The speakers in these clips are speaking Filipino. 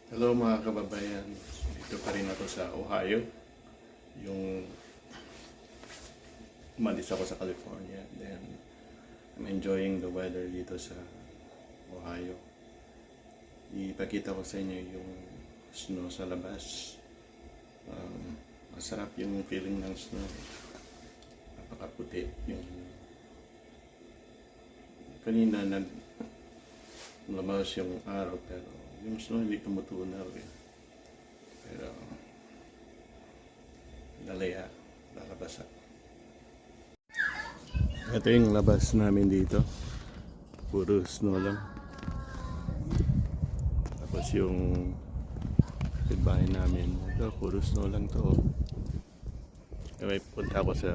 Hello mga kababayan, dito pa rin ako sa Ohio. Yung umalis ako sa California. Then I'm enjoying the weather dito sa Ohio. Ipakita ko sa inyo yung snow sa labas. Masarap yung feeling ng snow. Napakaputi. Yung kanina lumabas yung araw pero yung snow hindi tumutunaw eh. Pero lalaya, lalabas ako. Ito yung labas namin dito. Puro snow lang. Tapos yung bahay namin, ito puro snow lang to. May punta ako sa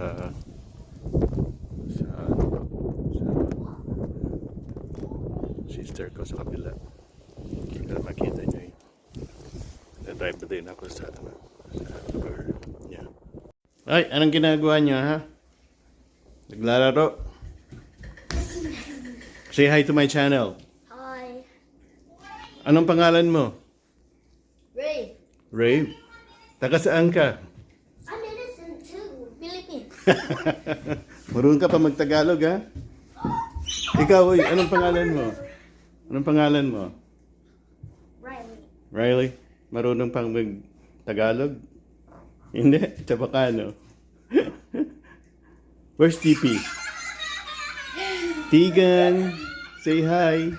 sister ko sa kabila. Para makita nyo yun. Na-drive na din ako sa car niya. Ay, anong ginagawa nyo ha? Naglalaro? Say hi to my channel. Hi. Anong pangalan mo? Ray. Ray? Taga saan ka? I'm innocent too. Philippines. Marunong ka pa magtagalog ha? Ikaw, uy, anong pangalan mo? Anong pangalan mo? Riley. Riley? Marunong pang mag-Tagalog? Hindi, Chabacano. Where's TP? Tigan! Say hi!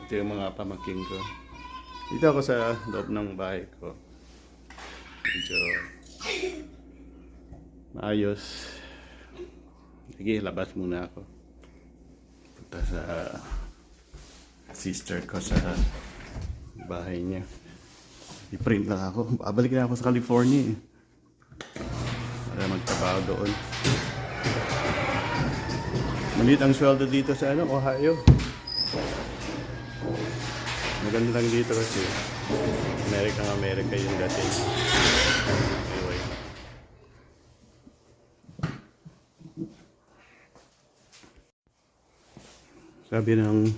Ito yung mga pamangkin ko. Dito ako sa loob ng bahay ko. Medyo maayos. Sige, labas muna ako. Punta sa sister ko sa bahay niya. I-print lang ako. Babalik na ako sa California eh. Para magtrabaho doon. Maliit ang sweldo dito sa Ohio. Maganda lang dito kasi America yung dating. Anyway. Sabi ng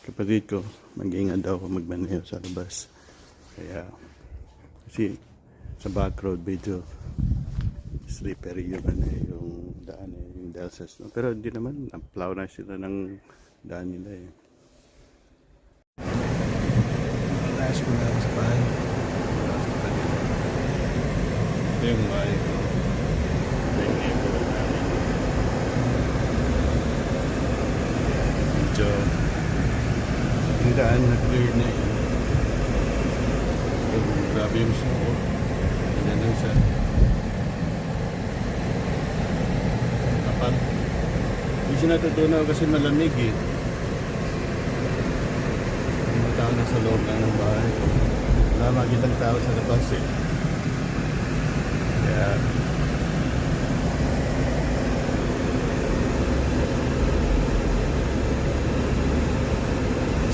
kapatid ko, mag-ingat daw ako magmaneho sa labas. Kaya, kasi sa back road medyo slippery yung yung daan yung Delsas. No? Pero hindi naman, na-plow na sila ng daan nila eh. Last ko na sa bahay. Ito yung bahay ko. Ito yung neighborhood namin. Medyo yung daan na clear na yun. Grabe yung snow. Ganyan lang siya. Kapag hindi siya natutunaw kasi malamig eh. Mga tao na sa loob lang ng bahay. Wala makitang tao sa labas eh. Kaya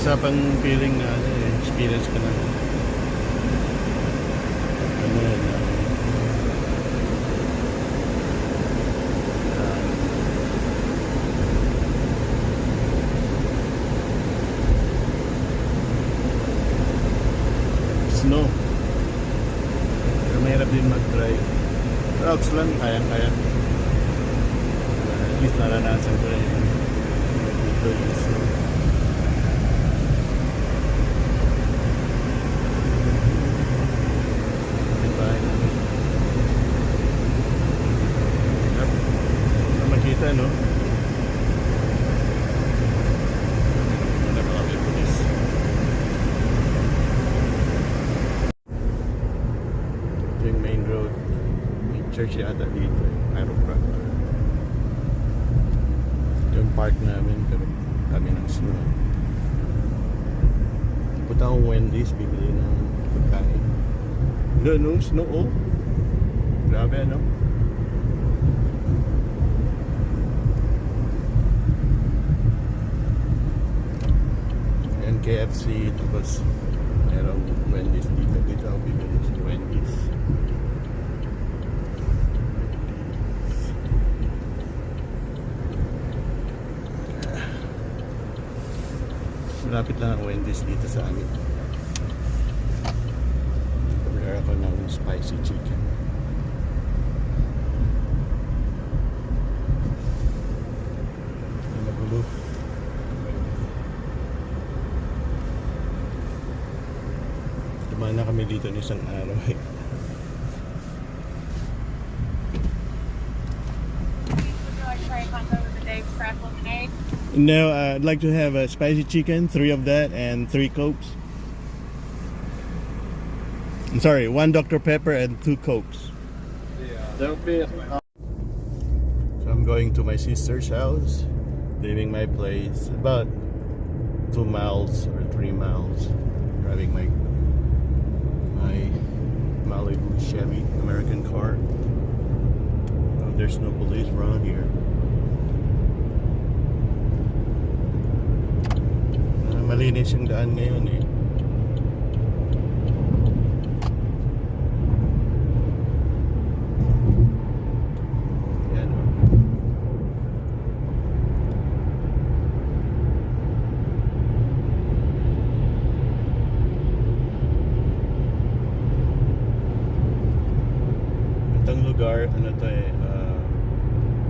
isa pang feeling na experience ka na. Ano yan? Snow. Pero mahirap din mag-drive. Trucks lang, kayang-kaya. At least naranasan ko rin dito yung snow. Makita, no? Wala pa kami pulis. Ito yung main road. May church yata dito. Chiropractor. Yung park namin, pero kami ng snow. Punta akong Wendy's, bibili ng pagkain. Doon, snow, oh. Grabe, ano? KFC, tapos merong Wendy's dito. Dito ako bibili sa Wendy's. Malapit lang ang Wendy's dito sa amin. Order ako ng spicy chicken. Magulo. Dumaan na kami dito ng isang araw eh. Would you like to try a combo with the Dave's Craft Lemonade? No, I'd like to have a spicy chicken, 3 of that, and 3 Cokes. I'm sorry, 1 Dr. Pepper and 2 Cokes. There'll be So I'm going to my sister's house, leaving my place about 2 miles or 3 miles, driving my Malibu Chevy American car. There's no police around here. Malinis yung daan ngayon eh. Yan o. Itong lugar, ano to eh,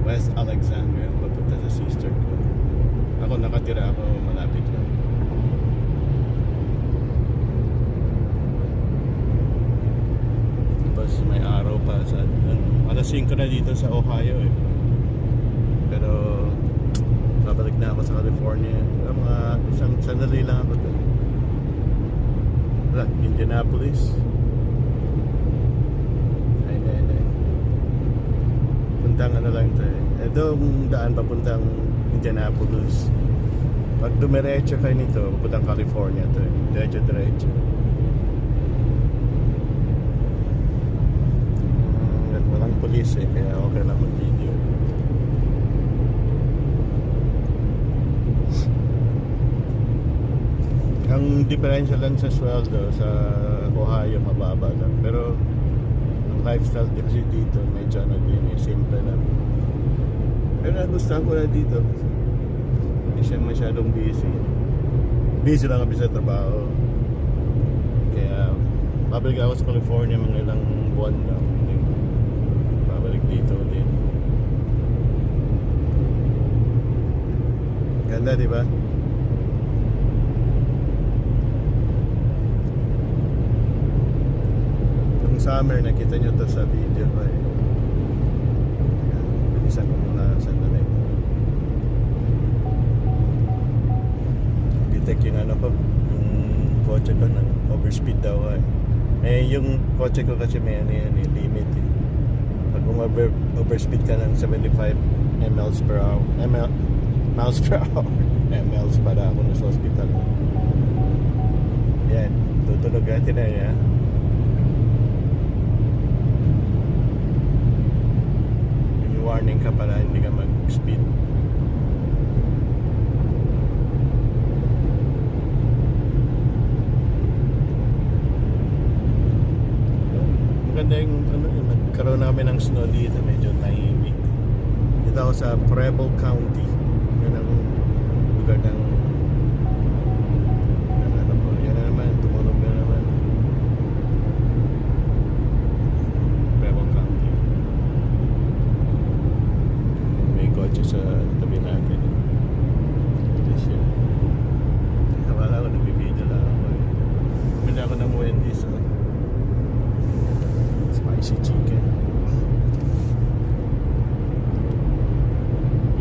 West Alexandria, papunta sa sister ko. Ako nakatira ako malapit lang. Tapos may araw pa sa alas 5 na dito sa Ohio eh. Pero babalik na ako sa California. Mga isang sandali lang ako doon. Wala, Indianapolis. Ay, hindi. Puntang ano lang ito eh. Itong daan papuntang Indianapolis. Pag dumiretso kayo nito, papuntang California ito eh. Diretso. Walang police eh, kaya okay lang mag-video. Ang diferensya lang sa sweldo sa Ohio mababa lang, pero ang lifestyle kasi dito medyo ano din eh, simple lang. Pero nagustuhan ko na dito. Hindi siya masyadong busy. Busy lang kami sa trabaho. Kaya babalik ako sa California mga ilang buwan na. Babalik dito din. Ganda, di ba? Yung summer, nakita nyo to sa video ko eh. Bilisan ko muna sandali. Detect yung ano ko, yung kotse ko ng overspeed daw eh. Yung kotse ko kasi may ano yan eh, limit eh. Pag overspeed ka ng 75 miles per hour, miles para ako na sa hospital. Yan, tutunog natin na yan. Yung warning ka para hindi ka mag-speed. Maganda yung ano, nagkaroon namin ng snow dito, medyo tahimik. Dito ako sa Preble County. Yan ang lugar ng ano po, yan na naman, tumunog na naman. Preble County. May kotse sa tabi natin. Ito siya. Wala ko, nagbibideo lang ako eh. Bumili ako ng Wendy's spicy chicken.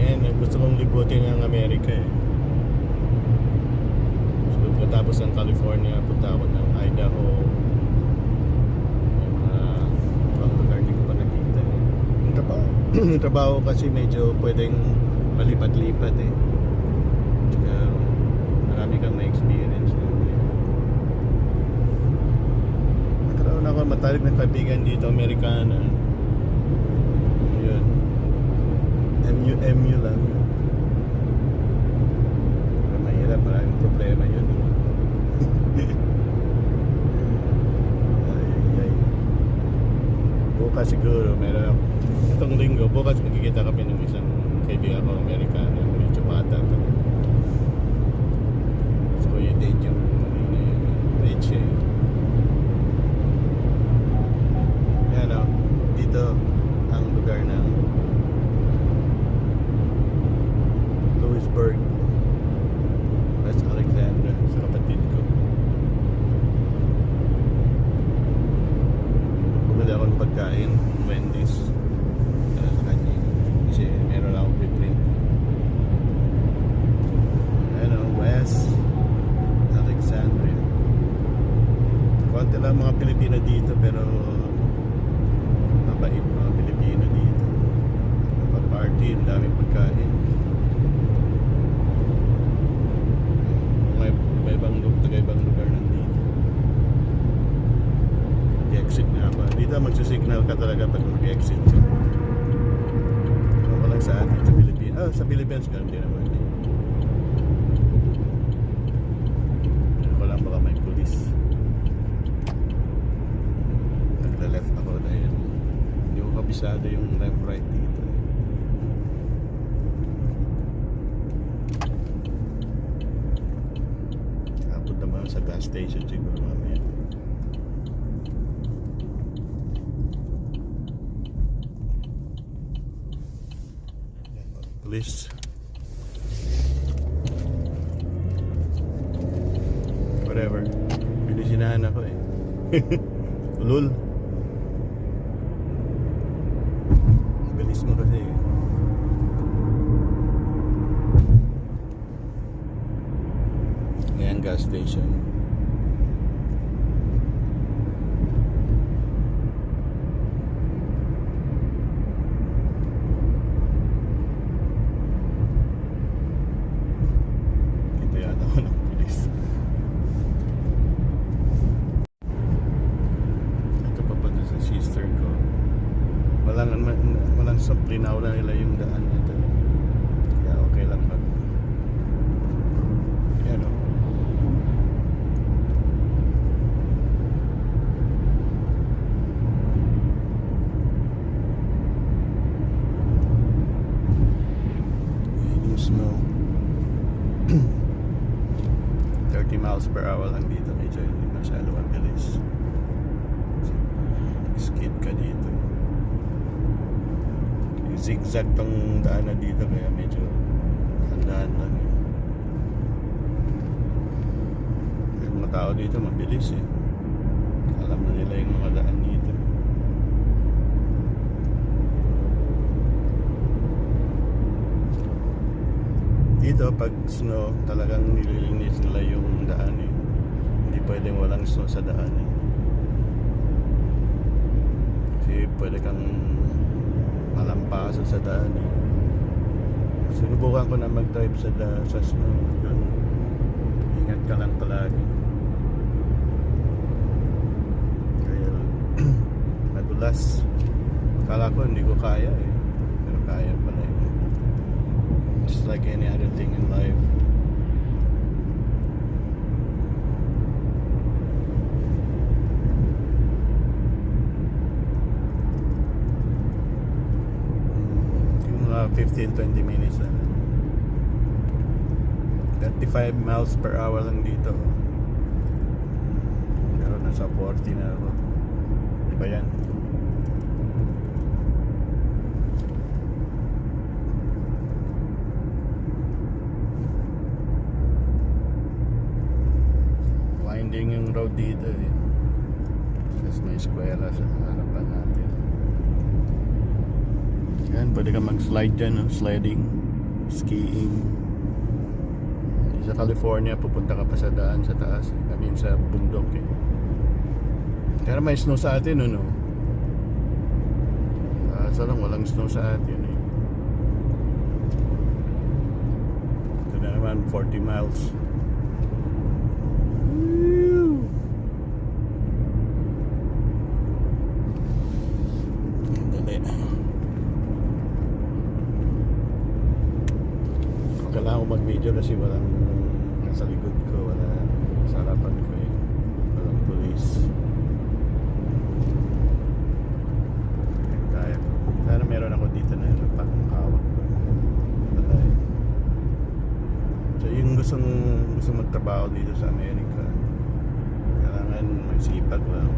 Yan, gusto kong libutin ng Amerika eh. So pagkatapos ng California, punta ako ng Idaho. Yung ibang lugar hindi ko pa nakita eh. Yung trabaho kasi medyo pwedeng malipat-lipat eh. Tsaka marami kang na-experience na eh. Nagkaroon ako matalik na kaibigan dito, Amerikana. Yun. MU lang. Pero mahirap, maraming problema yun. Ay. Bukas siguro, meron itong linggo, bukas magkikita kami ng isang kaibigan ko, Amerikano, medyo bata pa. So yung date yung date siya. Wala mga Pilipino dito pero mabait mga Pilipino dito. Party, ang daming pagkain. Mga iba-ibang lugar nandito. Mag-exit na ako. Dito magsisignal ka talaga pag mag-exit ka. Ano lang sa atin sa Pilipinas. Sa Philippines ganun din naman. Ano ko lang baka may pulis. Nagla-left ako dahil hindi ko kabisado yung left-right dito. Punta mo sa gas station siguro mamaya. Police. Whatever. Binisinahan ako eh. Ulul. Bilis mo kasi eh. Ngayon gas station. Kita yata ako ng pulis. Ito pa ba sa sister ko? Walang supply na wala nila yung daan nito. Kaya okay lang mag yan o. Yung snow. 30 miles per hour lang dito. Medyo hindi masyado mabilis. Skid ka dito. Zigzag tong daan na dito kaya medyo handaan lang eh. Yung mga tao dito mabilis eh. Alam na nila yung mga daan dito. Dito pag snow talagang nililinis nila yung daan eh. Hindi pwedeng walang snow sa daan eh. Kasi pwede kang malampasan sa daan eh. Sinubukan ko na mag-drive sa snow. Ingat ka lang palagi. Kaya nadulas. Akala ko hindi ko kaya eh. Pero kaya pala eh. Just like any other thing in life. Yung mga 15-20 minutes na. 35 miles per hour lang dito. Pero nasa 40 na ako. Diba yan? Winding yung road dito eh. Tapos may eskwela sa harapan natin. Yan, pwede ka mag-slide dyan, no? Sliding, skiing. Sa California, pupunta ka pa sa daan sa taas. I mean, sa bundok eh. Pero may snow sa atin, no? So lang, walang snow sa atin eh. Ito na naman, 40 miles. Kailangan ko mag-video kasi walang nasa likod ko, wala sa harapan ko eh. Walang police. Kaya ko. Sana meron ako dito na pangkawak ko. Wala eh. So yung gusto magtrabaho dito sa Amerika, kailangan magsipag lang.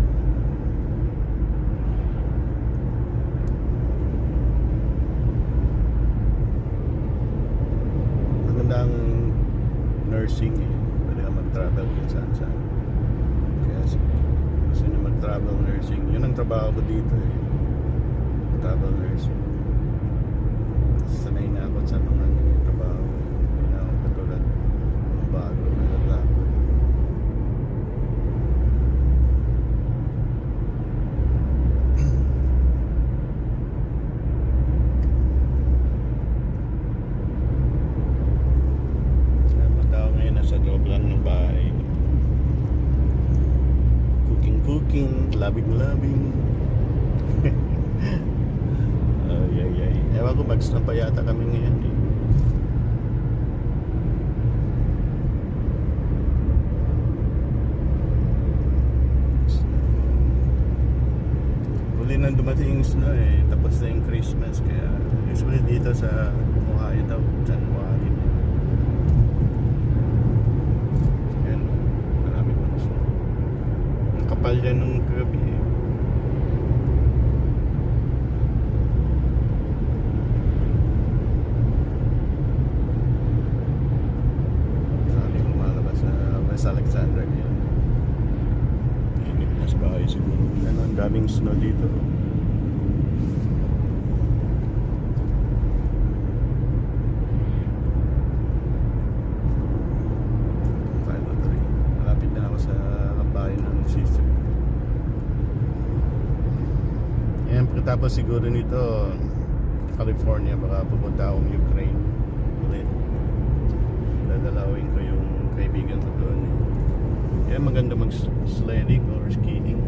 Magandang nursing eh. Pwede ka mag-travel kung saan. Kaya gusto nyo mag-travel nursing. Yun ang trabaho ko dito eh. Travel nursing. Sanay na ako sa mga trabaho. Hindi na ako katulad ng bago na naglaban. cooking, labing. Ay. Ewan ko, mag-snap pa yata kami ngayon eh. Huli nang dumating yung snow eh. Tapos na yung Christmas. Kaya usually dito sa Ohio daw, January. Ayan, marami pa na snow. Ang kapal yan nung gabi eh. Maraming lumalabas sa West Alexander ngayon. Inip na sa bahay siguro. Ano, ang daming snow dito. Malapit na ako sa bahay ng sister. Yan, pagkatapos siguro nito California, baka pupunta akong Ukraine ulit. Dadalawin ko yung kaibigan ko doon. Kaya maganda mag-sledding or skiing.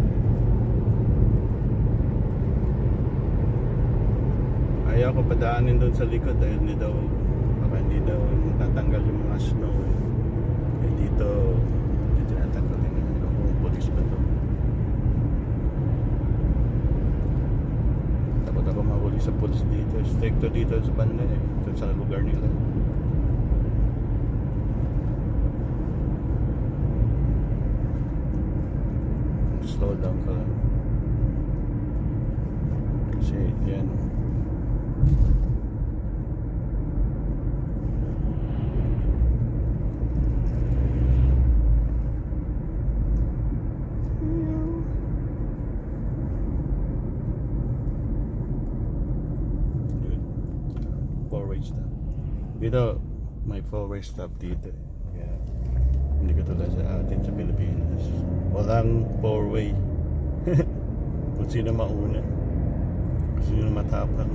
Ayaw ko padaanin doon sa likod dahil baka hindi daw natanggal yung mga snow eh. Dito natanggal din yung police pa to. Takot ako mahuli sa police dito. Stricto dito sa banda eh. Ito sa lugar nila. Slow down ka lang. Kasi yan. Four-way stop. Dito, may four-way stop dito. Kaya hindi ka tulad sa atin sa Pilipinas. Walang four-way. Kung sino mauna, kung sino matapang.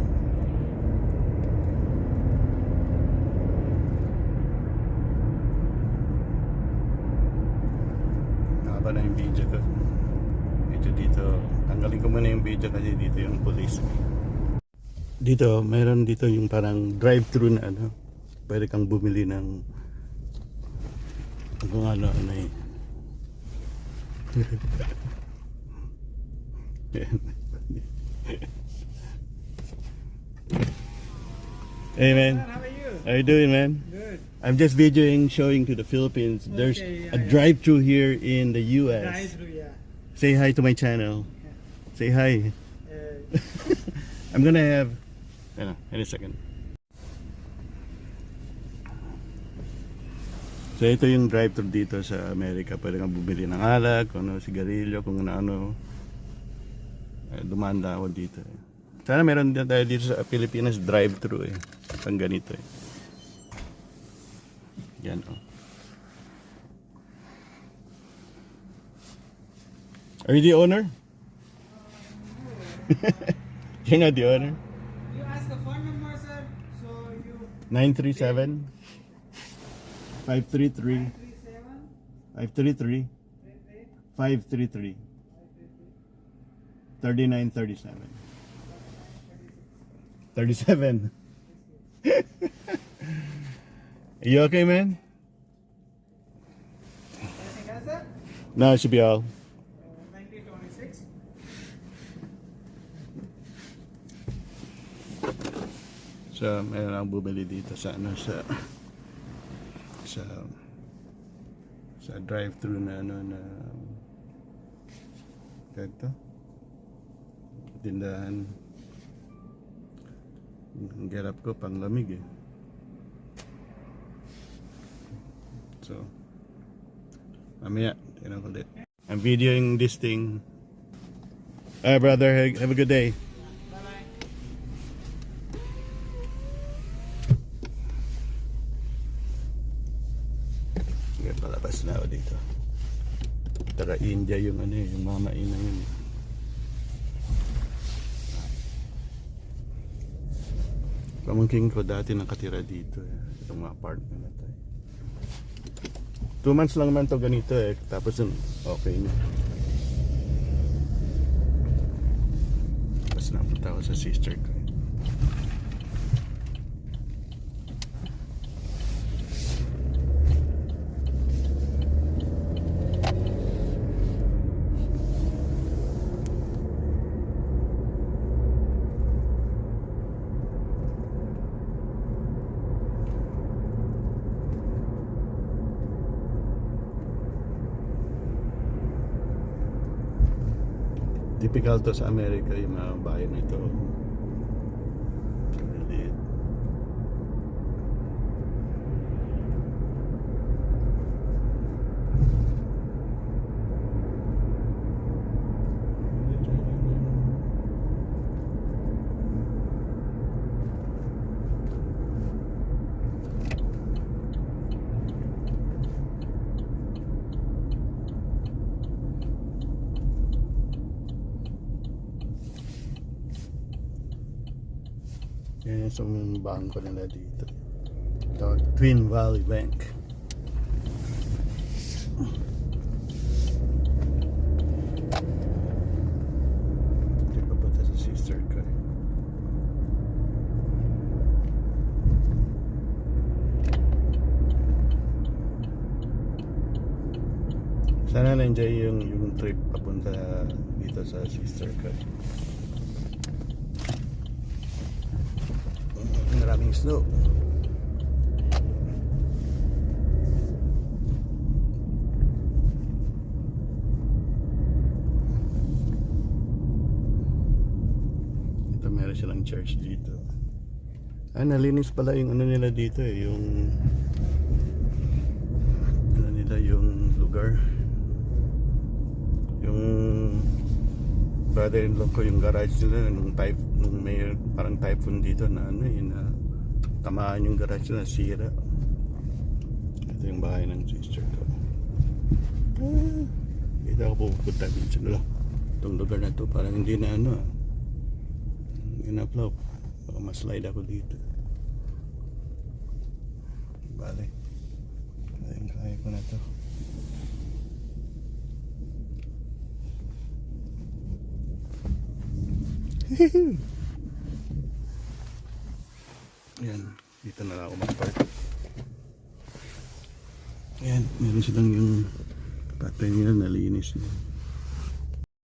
Nakaba na yung video ko. Medyo dito, tanggalin ko muna yung video kasi dito yung police. Dito, mayroon dito yung parang drive-thru na ano. Pwede kang bumili ng kung ano eh. Hey man, How are you? how you doing, man? Good. I'm just videoing, showing to the Philippines. There's Okay, a yeah. drive-thru here in the US. Drive-thru, yeah. Say hi to my channel. Say hi. Uh, I'm gonna have. In a second. So ito yung drive-thru dito sa Amerika. Pwede kang bumili ng alak, kung ano, sigarilyo, kung ano. Dumanda ako dito. Sana meron din tayo dito sa Pilipinas drive-thru eh. Pang ganito eh. Yan oh. Are you the owner? You're not the owner? you ask the phone number, sir. So you 937 533 37 533 533 3937 37. Are you okay, man? Anything else, sir? No, it should be all. 1926. So, mayroon akong bumili dito sa ano sa drive-thru na ano na ganito. Tindahan. Ang gerap ko pang lamig eh. So, mamaya, tingnan ko ulit. I'm videoing this thing. Alright, brother, have a good day. Bye-bye. Sige, palabas na ako dito. Tara, India yung ano eh, yung mama ina yun. Pamangking ko dati nakatira dito eh. Itong mga apartment na to. 2 months lang naman to ganito eh. Tapos okay na. Tapos napunta ako sa sister ko. Typical to sa Amerika yung mga bahay na ito. Maliit. Yan yung bangko nila dito. Ito, Twin Valley Bank. Ito papunta sa sister ko. Sana na-enjoy yung trip papunta dito sa sister ko. Maraming snow. Ito meron silang church dito. Nalinis pala yung ano nila dito yung ano nila yung lugar. Yung brother-in-law ko yung garage nila nung may parang typhoon dito na ano na tamaan yung garage na sira. Ito yung bahay ng sister ko. Dito ako pupunta minsan lang. Itong lugar na to parang hindi na ano in-upload. Baka maslide ako dito. Bale. Kaya ko na to. Ayan, dito na lang ako mag-park. Ayan, meron silang yung patay nila, nalinis nila.